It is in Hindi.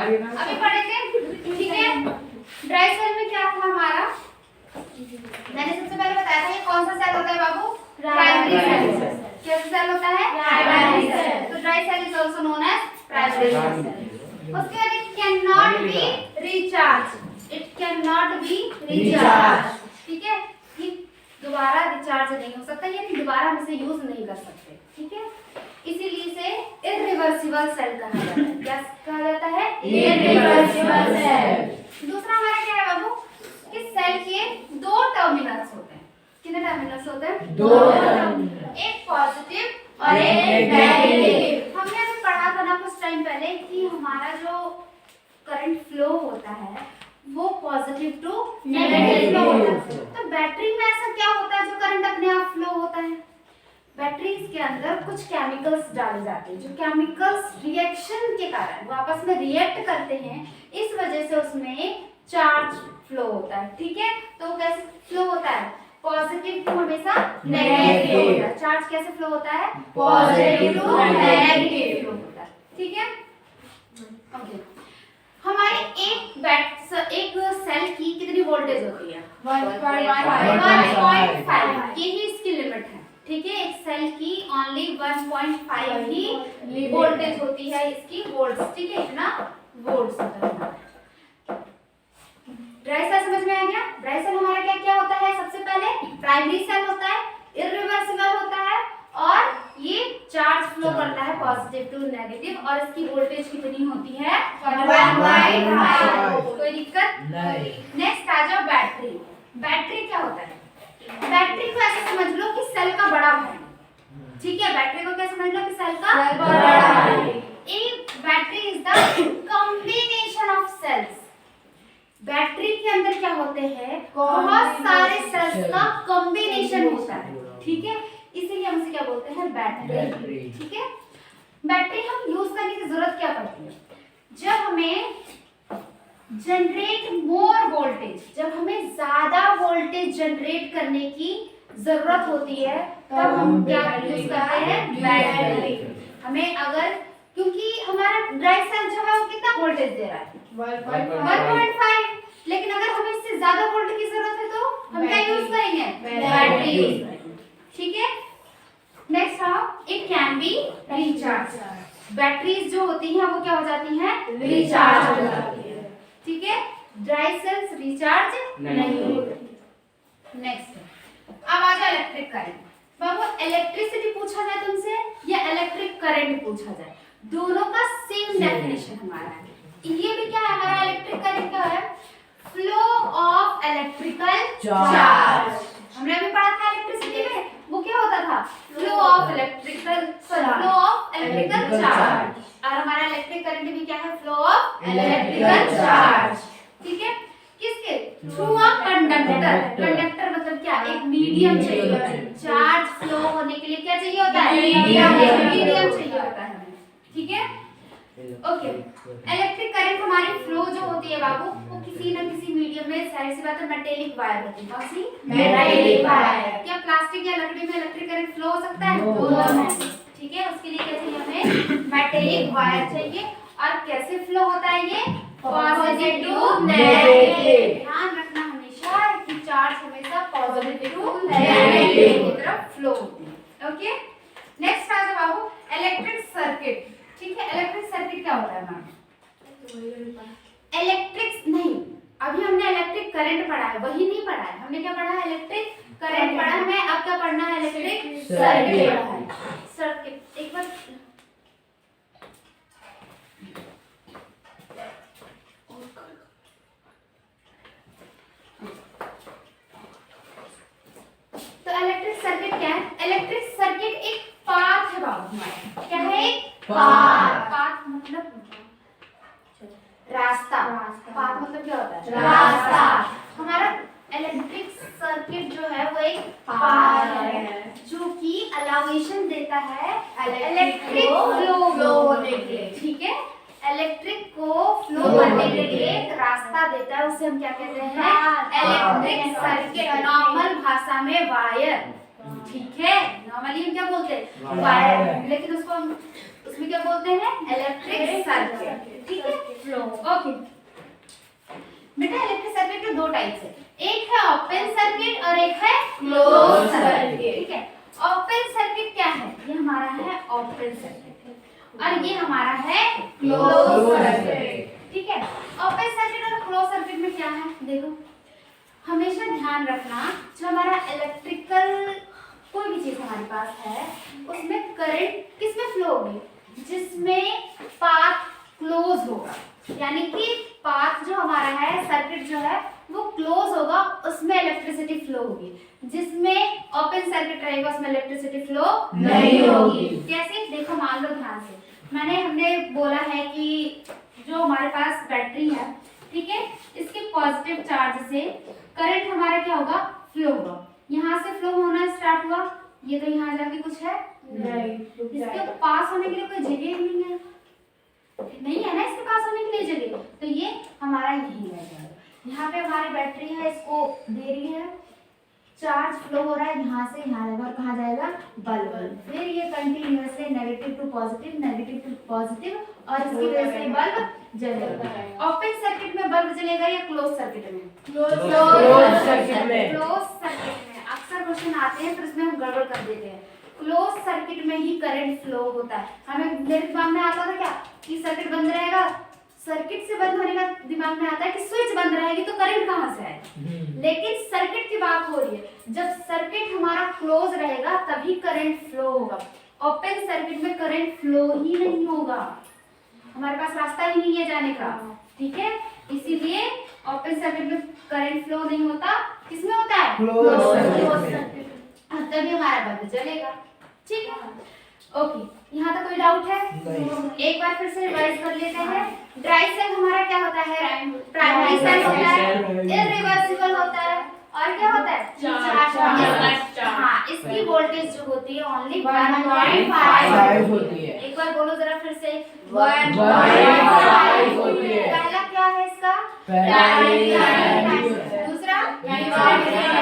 अभी पढ़े थे, ठीक है। ड्राई सेल में क्या था हमारा, मैंने सबसे पहले बताया था ये कौन सा सेल होता है बाबू, प्राइमरी सेल। कैसा सेल होता है, प्राइमरी सेल। तो dry cell is also known as primary cell. उसके बाद it can not be recharge, it can not be recharge, ठीक है। ये दोबारा रिचार्ज नहीं हो सकता, यानी दोबारा हम इसे यूज नहीं कर सकते, ठीक है। इसीलिए इसे इरिवर्सिबल सेल कहा जाता है। क्या कहा जाता है, इरिवर्सिबल सेल। दूसरा हमारा क्या है बाबू, कि सेल के दो टर्मिनल्स होते हैं। कितने टर्मिनल्स होते हैं, दो टर्मिनल, एक पॉजिटिव और एक नेगेटिव। हमने अभी पढ़ा था ना कुछ टाइम पहले कि हमारा जो करंट फ्लो होता है वो पॉजिटिव टू नेगेटिव फ्लो होता है। तो बैटरी में ऐसा क्या होता है जो करंट अपने आप फ्लो होता है, बैटरीज के अंदर कुछ केमिकल्स डाले जाते हैं, जो केमिकल्स रिएक्शन के कारण वो आपस में रिएक्ट करते हैं, इस वजह से उसमें चार्ज फ्लो होता है, ठीक है। तो कैसे फ्लो होता है, पॉजिटिव टू हमेशा नेगेटिव होता है। चार्ज कैसे फ्लो होता है, पॉजिटिव टू नेगेटिव फ्लो होता है, ठीक है। ओके, हमारे एक सेल की कितनी वोल्टेज होती है, 1.5, यही इसकी लिमिट है, ठीक है। एक सेल की ओनली 1.5 ही वोल्टेज होती है, इसकी वोल्ट्स, ठीक है, इतना वोल्ट्स होता है। ड्राई सेल समझ में आ गया। ड्राई सेल हमारा क्या क्या होता है, सबसे पहले प्राइमरी सेल होता है, इरिवर्सिबल होता है और ये चार्ज फ्लो करता है पॉजिटिव टू नेगेटिव और इसकी वोल्टेज कितनी होती है, 1.5। कोई दिक्कत नहीं। नेक्स्ट आ जाओ बैटरी। बैटरी क्या होता है, बैटरी को ऐसे समझ लो कि सेल का बड़ा भाई, ठीक है। बैटरी को क्या समझ लो कि सेल का बड़ा भाई। एक battery is the combination of cells. Battery के अंदर क्या होते हैं, बहुत सारे सेल्स का कॉम्बिनेशन होता है, ठीक है। इसीलिए हम इसे क्या बोलते हैं, बैटरी, ठीक है। बैटरी हम यूज करने की जरूरत क्या पड़ती है, जब हमें जनरेट मोर वोल्टेज, जब हमें ज्यादा वोल्टेज जनरेट करने की जरूरत होती है तब हम क्या यूज करते हैं, बैटरी। हमें अगर, क्योंकि हमारा ड्राई सेल जो है वो कितना वोल्टेज दे रहा है, 1.5, लेकिन अगर हमें इससे ज्यादा वोल्टेज की जरूरत है तो हम क्या यूज करेंगे, बैटरी यूज करेंगे, ठीक है। Next it can be recharge. Batteries जो होती हैं वो क्या हो जाती हैं, रिचार्ज हो जाती है, ठीक है। ड्राई सेल्स रिचार्ज नहीं होती। नेक्स्ट अब आ जाए इलेक्ट्रिक करंट। बाबू इलेक्ट्रिसिटी पूछा जाए तुमसे या इलेक्ट्रिक करंट पूछा जाए, दोनों का सेम डेफिनेशन हमारा है। ये भी क्या है हमारा इलेक्ट्रिक करंट क्या है, फ्लो ऑफ इलेक्ट्रिकल चार्ज। हमने अभी पढ़ा था इलेक्ट्रिसिटी में वो क्या होता था, फ्लो ऑफ इलेक्ट्रिकल चार्ज। और हमारा इलेक्ट्रिक करंट भी क्या है, फ्लो ऑफ इलेक्ट्रिकल चार्ज, ठीक है। किसके थ्रू, अ कंडक्टर। कंडक्टर मतलब क्या, एक मीडियम चाहिए होता है, चार्ज फ्लो होने के लिए क्या चाहिए होता है, मीडियम चाहिए होता है, ठीक है। ओके, इलेक्ट्रिक करंट हमारी फ्लो जो होती है बाबू वो किसी न किसी मीडियम में, जाहिर सी बात है मेटेलिक वायर होती है, कौन सी, मेटेलिक वायर। क्या प्लास्टिक या लकड़ी में इलेक्ट्रिक करंट फ्लो हो सकता है, ठीक है। उसके लिए क्या चाहिए हमें, मेटेलिक वायर चाहिए। और कैसे फ्लो होता है ये, पॉजिटिव टू नेगेटिव। ध्यान रखना हमेशा कि चार्ज हमेशा पॉजिटिव टू नेगेटिव की तरफ फ्लो होती है, ओके। नेक्स्ट आ जाओ बाबू इलेक्ट्रिक सर्किट, ठीक है। इलेक्ट्रिक सर्किट क्या होता है मैम, इलेक्ट्रिक नहीं, अभी हमने इलेक्ट्रिक करंट पढ़ा है, वही नहीं पढ़ा है, हमने क्या पढ़ा है, इलेक्ट्रिक करंट पढ़ा है। अब क्या पढ़ना है, इलेक्ट्रिक सर्किट पढ़ा है। सर्किट एक बार तो इलेक्ट्रिक सर्किट क्या है, इलेक्ट्रिक सर्किट एक पाथ है बाबू हमारा, क्या है, एक पाथ मतलब रास्ता। पाथ मतलब क्या होता है, रास्ता। हमारा इलेक्ट्रिक सर्किट जो है वो एक पाथ है जो कि अलाउएशन देता है इलेक्ट्रिक फ्लो होने के लिए, ठीक है। इलेक्ट्रिक को फ्लो करने के लिए एक रास्ता देता है, उसे हम क्या कहते हैं, इलेक्ट्रिक सर्किट। नॉर्मल भाषा में वायर, ठीक है। नॉर्मली हम क्या बोलते हैं, वायर, लेकिन उसको हम उसमें क्या बोलते हैं, इलेक्ट्रिक सर्किट, ठीक है। फ्लो, रखना, जो हमारा इलेक्ट्रिकल कोई भी चीज हमारे पास है उसमें करंट किसमें फ्लो होगी, जिसमें पाथ क्लोज होगा, यानी कि पाथ जो हमारा है, सर्किट जो है वो क्लोज होगा, उसमें इलेक्ट्रिसिटी फ्लो होगी। जिसमें ओपन सर्किट रहेगा उसमें इलेक्ट्रिसिटी फ्लो नहीं होगी। कैसे? देखो, मान लो ध्यान से, हमने बोला है कि जो हमारे पास बैटरी है, ठीक है, इसके पॉजिटिव चार्ज से करंट हमारा क्या होगा, फ्लो होगा। यहाँ से फ्लो होना स्टार्ट हुआ, ये तो यहाँ जाके कुछ है नहीं, इसके पास होने के लिए कोई जगह नहीं है ना, इसके पास होने के लिए जगह, तो ये हमारा यही रह जाएगा। यहाँ पे हमारी बैटरी है, इसको दे रही है चार्ज, फ्लो हो रहा है यहाँ से यहाँ जाएगा, और कहाँ जाएगा, बल्ब। फिर ये continuously negative to positive, negative to positive, और इसकी वजह से बल्ब जलेगा। ओपन सर्किट में बल्ब जलेगा या क्लोज सर्किट में? क्लोज सर्किट में। क्लोज सर्किट में अक्सर क्वेश्चन आते हैं, फिर उसमें हम गड़बड़ कर देते हैं। क्लोज सर्किट में ही करंट फ्लो होता है। हमें मेरे दिमाग में आता था क्या कि सर्किट बंद रहेगा, सर्किट से बंद होने का दिमाग में आता है कि स्विच बंद रहेगी तो करंट कहाँ से आएगा, लेकिन सर्किट की बात हो रही है, जब सर्किट हमारा क्लोज रहेगा तभी करंट फ्लो होगा। ओपन सर्किट में करंट फ्लो ही नहीं होगा, हमारे पास रास्ता ही नहीं है जाने का, ठीक है, इसीलिए ओपन सर्किट में करंट फ्लो नहीं होता। किसमें होता है? Close circuit. तभी हमारा बल्ब जलेगा, ठीक है। ओके, यहाँ तक कोई डाउट है? एक बार फिर से रिवाइज कर लेते हैं। ड्राई सेल हमारा क्या होता है? प्राइमरी सेल होता है, इरिवर्सिबल होता है, और क्या होता है? चार्ज। हाँ, इसकी वोल्टेज जो होती है ओनली 1.5 होती है। एक बार बोलो जरा फिर से, 1.5 होती है। पहला क्या है इसका? प्राइमरी। दूसरा इरिवर्सिबल।